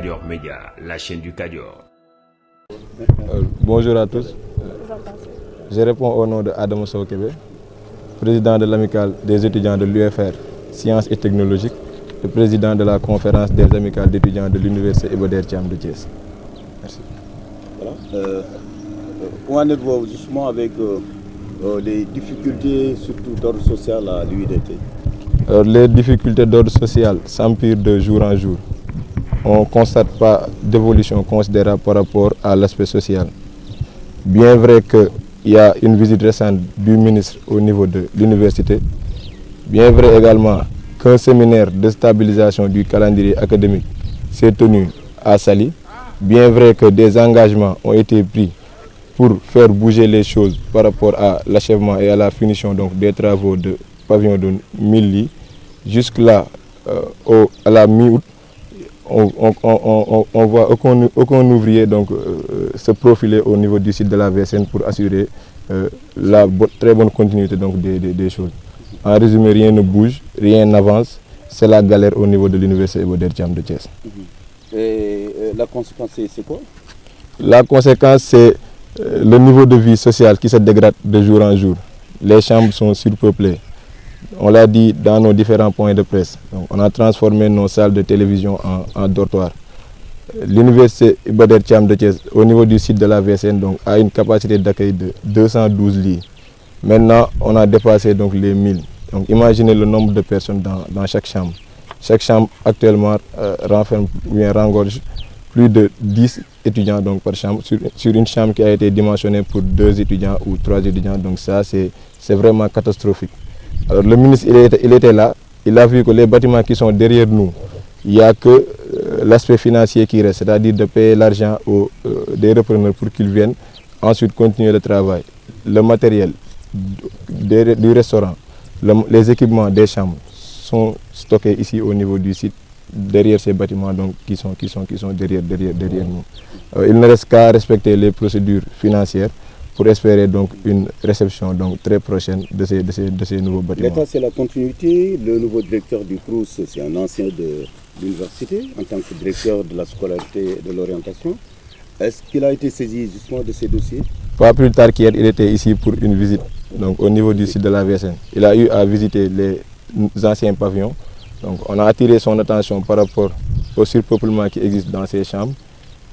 Kadior Média, la chaîne du Kadior. Bonjour à tous. Je réponds au nom de Adamo Sow Kébé, président de l'amicale des étudiants de l'UFR Sciences et Technologiques et président de la conférence des amicales d'étudiants de l'université Iba Der Thiam de Thiès. Merci. Voilà. Où en êtes-vous justement avec les difficultés, surtout d'ordre social à l'UIDT? Les difficultés d'ordre social s'empirent de jour en jour. On ne constate pas d'évolution considérable par rapport à l'aspect social. Bien vrai qu'il y a une visite récente du ministre au niveau de l'université, bien vrai également qu'un séminaire de stabilisation du calendrier académique s'est tenu à Saly, bien vrai que des engagements ont été pris pour faire bouger les choses par rapport à l'achèvement et à la finition donc, des travaux de pavillon de 1000 lits. Jusque-là, à la mi-août, on voit aucun ouvrier donc, se profiler au niveau du site de la VSN pour assurer la très bonne continuité donc, des choses. En résumé, rien ne bouge, rien n'avance. C'est la galère au niveau de l'université Iba Der Thiam de Thiès. Et la conséquence, c'est quoi? La conséquence, c'est le niveau de vie sociale qui se dégrade de jour en jour. Les chambres sont surpeuplées. On l'a dit dans nos différents points de presse. Donc, on a transformé nos salles de télévision en dortoirs. L'université Iba Der Thiam de Thiès, au niveau du site de la VSN, donc, a une capacité d'accueil de 212 lits. Maintenant, on a dépassé donc, les 1000. Donc, imaginez le nombre de personnes dans chaque chambre. Chaque chambre actuellement renferme ou bien rengorge plus de 10 étudiants donc, par chambre, sur une chambre qui a été dimensionnée pour 2 étudiants ou 3 étudiants. Donc ça, c'est vraiment catastrophique. Alors, le ministre, il était là, il a vu que les bâtiments qui sont derrière nous, il n'y a que l'aspect financier qui reste, c'est-à-dire de payer l'argent des repreneurs pour qu'ils viennent ensuite continuer le travail. Le matériel du restaurant, les équipements des chambres sont stockés ici au niveau du site, derrière ces bâtiments donc, qui sont derrière nous. Il ne reste qu'à respecter les procédures financières pour espérer donc une réception donc très prochaine de ces nouveaux bâtiments. L'État, c'est la continuité. Le nouveau directeur du CROUS, c'est un ancien de l'université en tant que directeur de la scolarité et de l'orientation. Est-ce qu'il a été saisi justement de ces dossiers? Pas plus tard qu'hier, il était ici pour une visite donc, au niveau du site de la VSN. Il a eu à visiter les anciens pavillons. Donc, on a attiré son attention par rapport au surpeuplement qui existe dans ces chambres.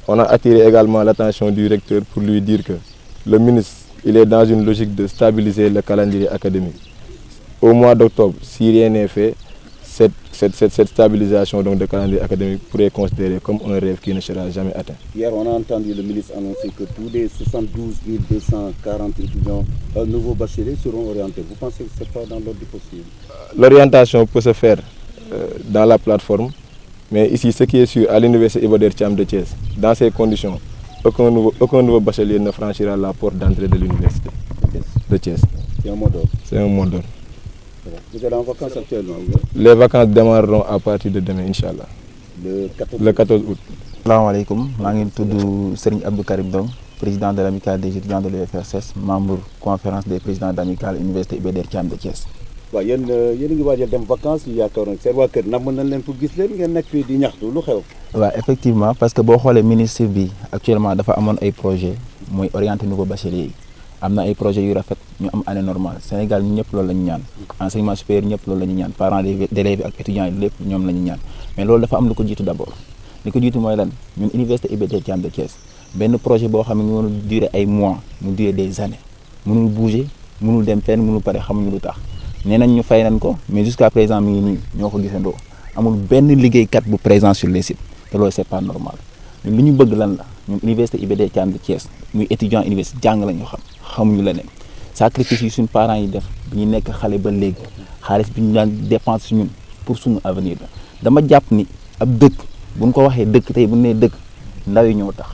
On a attiré également l'attention du recteur pour lui dire que le ministre il est dans une logique de stabiliser le calendrier académique. Au mois d'octobre, si rien n'est fait, cette stabilisation donc, de calendrier académique pourrait être considérée comme un rêve qui ne sera jamais atteint. Hier, on a entendu le ministre annoncer que tous les 72 240 étudiants nouveaux bacheliers seront orientés. Vous pensez que ce n'est pas dans l'ordre du possible? L'orientation peut se faire dans la plateforme, mais ici, ce qui est sûr, à l'université Iba Der Thiam de Thiès, dans ces conditions, aucun nouveau bachelier ne franchira la porte d'entrée de l'université de Thiès. C'est un mot d'ordre. C'est un mot d'ordre. Vous êtes en vacances actuellement? Les vacances démarreront à partir de demain, Inch'Allah. Le 14 août. Salam alaikum, je suis Serigne Abdou Karim Dong, président de l'amicale des étudiants de l'UFR membre conférence des présidents d'amicale Université Iba Der Thiam de Thiès. waaw yéen a ngi waajal dem vacances yi yaakaaroon seen waa kër namm nañ leen pour gis leen ngeen nekk fii di ñaxtu lu xew. waaw effectivement parce que boo xoolee ministre bi actuellement dafa amoon ay projet mooy orienté nouveau bachelier yi am na ay projets yu rafet ñu am année normale Sénégal ñu ñëpp loolu la ñu ñaan enseignement supérieur ñëpp loolu la ñu ñaan parents d'élèves ak étudiants yi lépp ñoom la ñu ñaan mais loolu dafa am lu ko jiitu d'abord li ko jiitu mooy lan ñun université Iba Der Thiam de Thiès benn projet boo xam ne ñu mënul durer ay mois mu durer des années mënul bouger mënul dem fenn mënul pare xamuñu lu tax nee nañ ñu fay nañ ko mais jusqu'à présent mi ngi nii ñoo ko gisandoo amul benn liggéeykat bu présent sur les sites te loolu c'est pas normal ñun li ñu bëgg lan la ñun université Iba Der Thiam de Thiès muy étudiant université jàng la ñu xamuñu leneen sacrifice yi suñu parents yi def bi ñu nekk xale ba léegi xaalis bi ñu daan dépense si ñun pour suñu avenir la dama jàpp ni ab dëkk buñ ko waxee dëkk tey bu ñu nee dëkk ndaw yi ñoo tax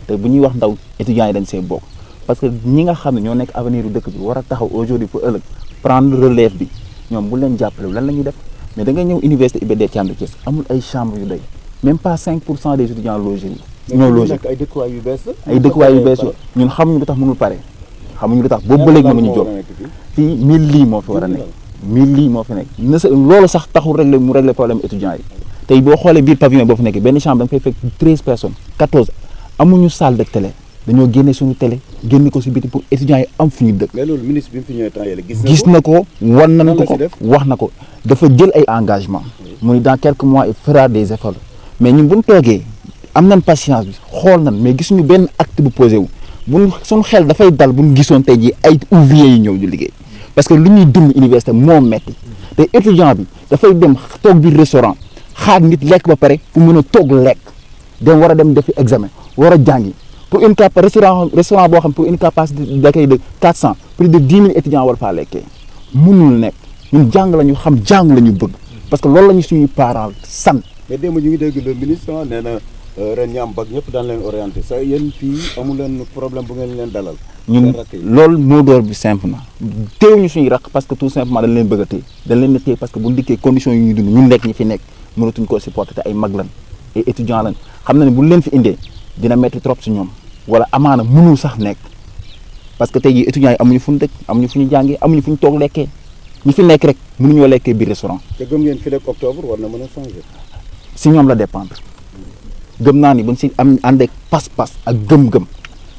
te bu ñuy wax ndaw étudiants yi dañ see bokk parce que ñi nga xam ne ñoo nekk avenir u dëkk bi war a taxaw aujourd'hui pour ëllëg prendre relève bi ñoom bu leen jàppale lan la ñuy def mais da ngay ñëw université Iba Der Thiam de Thiès amul ay chambre yu doy même pas 5% des étudiants logés ñoo logé ay dëkkuwaay yu bees la. ay dëkkuwaay yu bees ñun xamuñu lu tax mënul pare xamuñu lu tax boobu ba léegi mënuñu jóg fii 1000 lits moo fi war a nekk 1000 lits moo fi nekk loolu sax taxul mu régler problème étudiants yi tey boo xoolee biir pavillon boo fa nekk benn chambre da nga fay fekk 13 personnes 14 amuñu salle de télé dañoo génne suñu télé génne ko si biti pour étudiants yi am fu ñu dëkk. mais loolu ministre bi mu fi ñëwee temps yële gis na ko wan nañ ko wax na ko dafa jël ay engagement muy dans quelques mois il fera des efforts mais ñun bu ñu toogee am nañ patience bi xool nañ mais gisuñu benn acte bu posé wu buñ suñu xel dafay dal bu ñu gisoon tey jii ay ouvriers yi ñëw di liggéey parce que lu ñuy dund université moo metti te étudiant bi dafay dem toog biir restaurant xaar nit lekk ba pare fu mën a toog lekk dem war a dem defi examen war a jàngi pour une restaurant boo xam pour une capacité d'accueil de 400 plus de 10 000 étudiants war faa lekkee mënul nekk ñun jàng la ñu xam jàng la ñu bëgg parce que loolu la ñu suñuy parents sant. mais démb ñu ngi dégg le ministre nee na ren ñi am bac ñëpp daan leen orienté sa yéen fii amu leen problème bu ngeen leen dalal. ñun loolu moo door bi simple na teewuñu suñuy raq parce que tout simplement dañ leen bëgg a téye dañ leen di téye parce que bu ndikkee conditions yi ñuy dund ñun nekk ñi fi nekk mënatuñ koo supporter te ay mag lan ay étudiants lan xam na ne bu leen fi indee dina metti trop si ñoom wala amaana mënul sax nekk parce que tey jii étudiants yi amuñu fu ñu dëkk amuñu fu ñu jàngee amuñu fu ñu toog lekkee ñi fi nekk rek mënuñoo lekkee biir restaurant. te gëm ngeen fii rek octobre war na mën a changer. si ñoom la dépendre gëm naa ni buñ si am ànd ak pas-pas ak gëm-gëm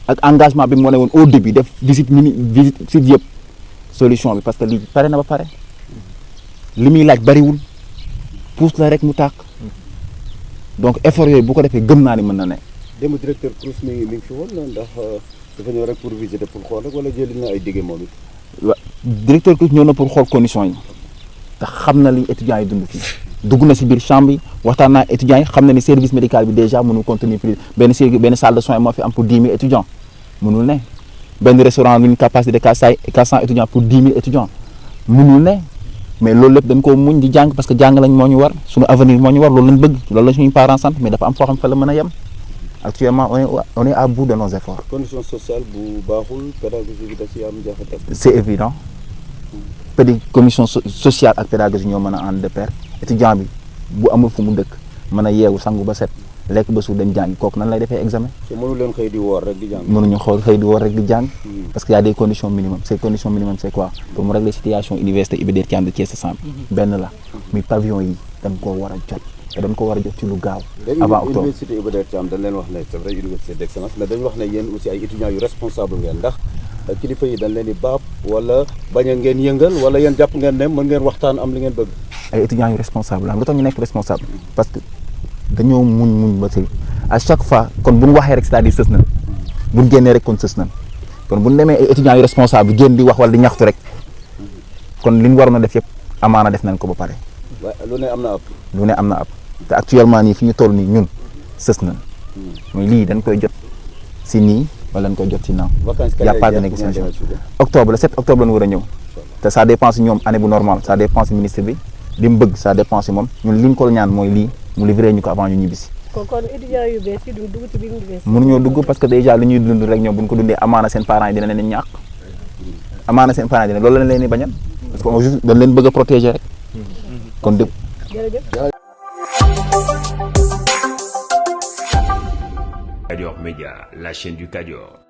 ak engagement bi moo ne woon au début def visite site yëpp solution bi parce que lii pare na ba pare li muy laaj bariwul pousse la rek mu tàkk donc effort yooyu bu ko defee gëm naa ni mën na ne. démb directeur CROUS mi ngi fi woon ndax dafa ñëw rek pour visiter pour xool rek wala jëli na ay dige moom it. waaw directeur CROUS ñëw na pour xool conditions yi te xam na li étudiants yi dund fii dugg na si biir chambre yi waxtaan naa étudiants yi xam na ni service médical bi déjà mënul contenir plus benn salle de soins moo fi am pour 10 000 étudiants mënul ne benn restaurant bi une capacité de 400 étudiants pour 10 000 étudiants mënul ne mais loolu lépp dañ koo muñ di jàng parce que jàng lañ moo ñu war suñu avenir moo ñu war loolu lañ bëgg loolu la suñuy parents sant mais dafa am foo xam fa la mën a yem actuellement on est à bout de nos efforts. condition sociale bu baaxul pédagogie bi da ci am jafe-jafe. c'est évident commission sociale ak pédagogie ñoo mën a ànd de pair étudiant bi bu amul fu mu dëkk mën a yeewu sangu ba set lekk ba suur dem jàngi kooku nan lay defee examen. te mënu leen xëy di woor rek di jàng. mënuñu xëy di woor rek di jàng. parce que y a des conditions minimum ces conditions minimum c'est quoi pour mu régler situation université Iba Der Thiam de Thiès Samb benn la muy pavillon yi dañ koo war a jot te dañ ko war a jot ci lu gaaw. avant octobre université Iba Der Thiam dañ leen wax ne c'est vrai université d'excellence mais dañu wax ne yéen aussi ay étudiants yu responsable ngeen ndax kilifa yi dañ leen di baab wala bañ a ngeen yëngal wala yéen jàpp ngeen ne mën ngeen waxtaan am li ngeen bëgg. ay étudiants yu responsable am lu tax ñu nekk responsable parce que dañoo muñ ba tey à chaque fois kon bu ñu waxee rek c'est-à-dire sës nañ bu ñu génnee rek kon sës nañ kon bu ñu demee ay étudiants yu responsable génn di wax wala di ñaxtu rek kon li ñu waroon a def yëpp amaana def nañ ko ba pare. waaw lu ne am na ab. lu ne am na ab te actuellement nii fi ñu toll nii ñun sës nañ muy lii dañ koy jot si nii wala dañ koy jot si naaw. y a pas de négociation octobre le 7 octobre la ñu war a ñëw te ça dépend si ñoom année bu normal ça dépend si ministre bi li mu bëgg ça dépend si moom ñun li ñu ko ñaan mooy lii mu livré ñu ko avant ñu ñibbisi. kon étudiants yu bees yi dugg ci biir université. mënuñoo dugg parce que déjà li ñuy dund rek ñoom bu ñu ko dundee amaana seen parents yi dina leen ñàkk amaana seen parents yi dina loolu lañ leen di bañal parce que on juste dañ leen bëgg a protéger rek kon dëgg. jërëjëf. Kadior Média, la chaîne du Kadior.